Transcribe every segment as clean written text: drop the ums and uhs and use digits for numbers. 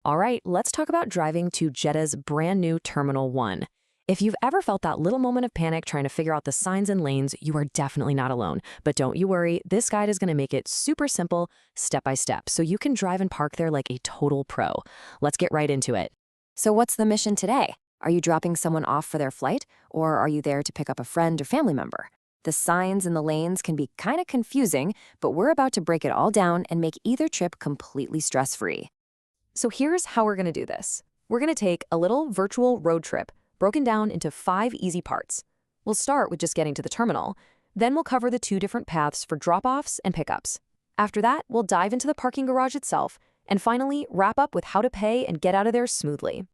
All right, let's talk about driving to Jeddah's brand new Terminal 1. If you've ever felt that little moment of panic trying to figure out the signs and lanes, you are definitely not alone. But don't you worry, this guide is going to make it super simple, step by step, so you can drive and park there like a total pro. Let's get right into it. So what's the mission today? Are you dropping someone off for their flight, or are you there to pick up a friend or family member? The signs and the lanes can be kind of confusing, but we're about to break it all down and make either trip completely stress-free. So here's how we're going to do this. We're going to take a little virtual road trip, broken down into 5 easy parts. We'll start with just getting to the terminal. Then we'll cover the 2 different paths for drop-offs and pickups. After that, we'll dive into the parking garage itself, and finally wrap up with how to pay and get out of there smoothly.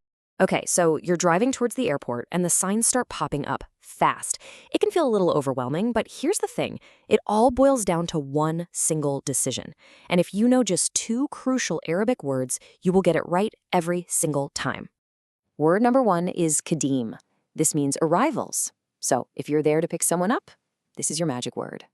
Okay, so you're driving towards the airport and the signs start popping up fast. It can feel a little overwhelming, but here's the thing. It all boils down to one single decision. And if you know just 2 crucial Arabic words, you will get it right every single time. Word number 1 is Kadim. This means arrivals. So if you're there to pick someone up, this is your magic word.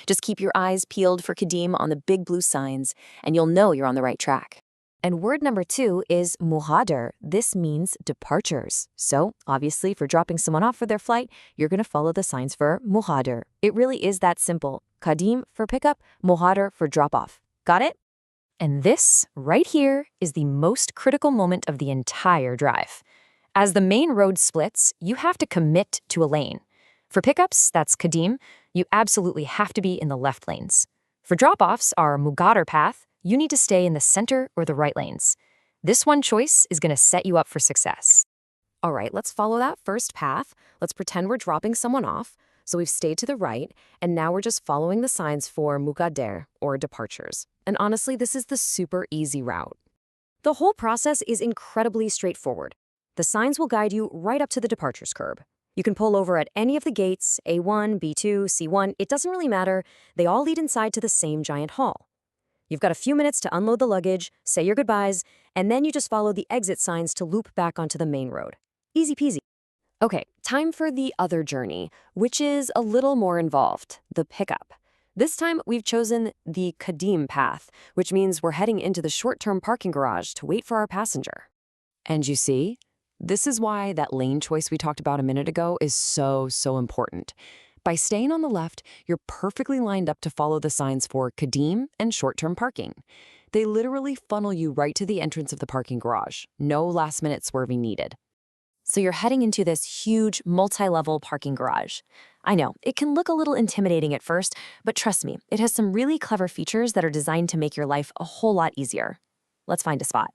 Just keep your eyes peeled for Kadim on the big blue signs, and you'll know you're on the right track. And word number 2 is muhadir. This means departures. So obviously, for dropping someone off for their flight, you're going to follow the signs for muhadir. It really is that simple. Kadim for pickup, muhadir for drop-off. Got it? And this, right here, is the most critical moment of the entire drive. As the main road splits, you have to commit to a lane. For pickups, that's Kadim, you absolutely have to be in the left lanes. For drop-offs, our mugadir path, you need to stay in the center or the right lanes. This one choice is going to set you up for success. All right, let's follow that first path. Let's pretend we're dropping someone off. So we've stayed to the right, and now we're just following the signs for mugadir, or departures. And honestly, this is the super easy route. The whole process is incredibly straightforward. The signs will guide you right up to the departures curb. You can pull over at any of the gates, A1, B2, C1, it doesn't really matter. They all lead inside to the same giant hall. You've got a few minutes to unload the luggage, say your goodbyes, and then you just follow the exit signs to loop back onto the main road. Easy peasy. Okay, time for the other journey, which is a little more involved, the pickup. This time, we've chosen the Kadim path, which means we're heading into the short-term parking garage to wait for our passenger. And you see, this is why that lane choice we talked about a minute ago is so important. By staying on the left, you're perfectly lined up to follow the signs for Kadim and short-term parking. They literally funnel you right to the entrance of the parking garage. No last-minute swerving needed. So you're heading into this huge, multi-level parking garage. I know, it can look a little intimidating at first, but trust me, it has some really clever features that are designed to make your life a whole lot easier. Let's find a spot.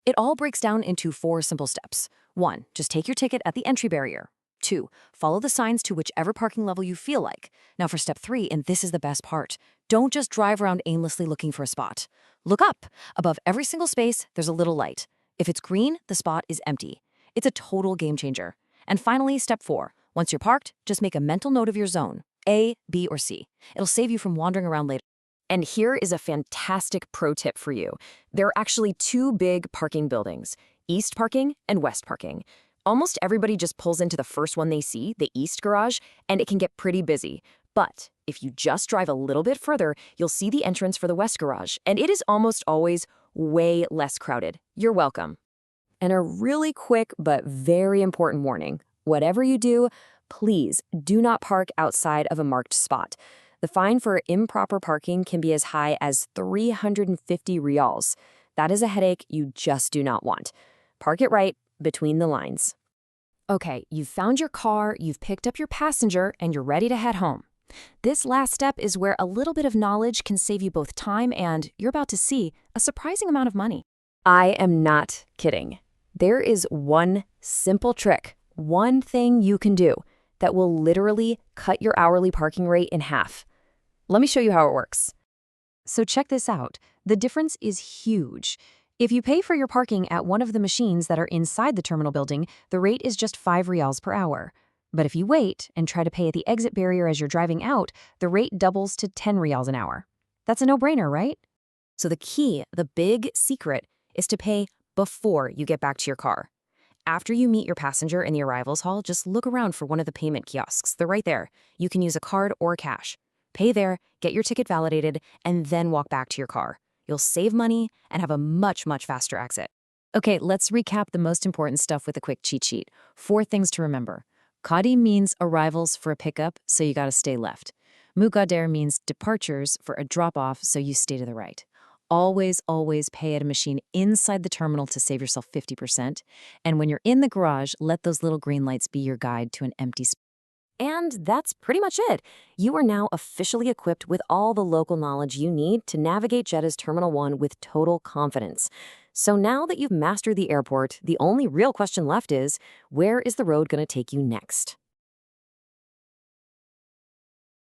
It all breaks down into 4 simple steps. 1, just take your ticket at the entry barrier. 2, follow the signs to whichever parking level you feel like. Now for step 3, and this is the best part, don't just drive around aimlessly looking for a spot. Look up. Above every single space, there's a little light. If it's green, the spot is empty. It's a total game changer. And finally, step 4, once you're parked, just make a mental note of your zone, A, B, or C. It'll save you from wandering around later. And here is a fantastic pro tip for you. There are actually 2 big parking buildings, East Parking and West Parking. Almost everybody just pulls into the first one they see, the East Garage, and it can get pretty busy. But if you just drive a little bit further, you'll see the entrance for the West Garage, and it is almost always way less crowded. You're welcome. And a really quick but very important warning. Whatever you do, please do not park outside of a marked spot. The fine for improper parking can be as high as 350 riyals. That is a headache you just do not want. Park it right between the lines. Okay, you've found your car, you've picked up your passenger, and you're ready to head home. This last step is where a little bit of knowledge can save you both time and, you're about to see, a surprising amount of money. I am not kidding. There is one simple trick, one thing you can do that will literally cut your hourly parking rate in half. Let me show you how it works. So check this out. The difference is huge. If you pay for your parking at one of the machines that are inside the terminal building, the rate is just 5 riyals per hour. But if you wait and try to pay at the exit barrier as you're driving out, the rate doubles to 10 riyals an hour. That's a no-brainer, right? So the key, the big secret, is to pay before you get back to your car. After you meet your passenger in the arrivals hall, just look around for one of the payment kiosks. They're right there. You can use a card or cash. Pay there, get your ticket validated, and then walk back to your car. You'll save money and have a much faster exit. Okay, let's recap the most important stuff with a quick cheat sheet. 4 things to remember. Kadi means arrivals for a pickup, so you gotta stay left. Mugader means departures for a drop-off, so you stay to the right. Always pay at a machine inside the terminal to save yourself 50%. And when you're in the garage, let those little green lights be your guide to an empty space. And that's pretty much it. You are now officially equipped with all the local knowledge you need to navigate Jeddah Terminal 1 with total confidence. So now that you've mastered the airport, the only real question left is, where is the road going to take you next?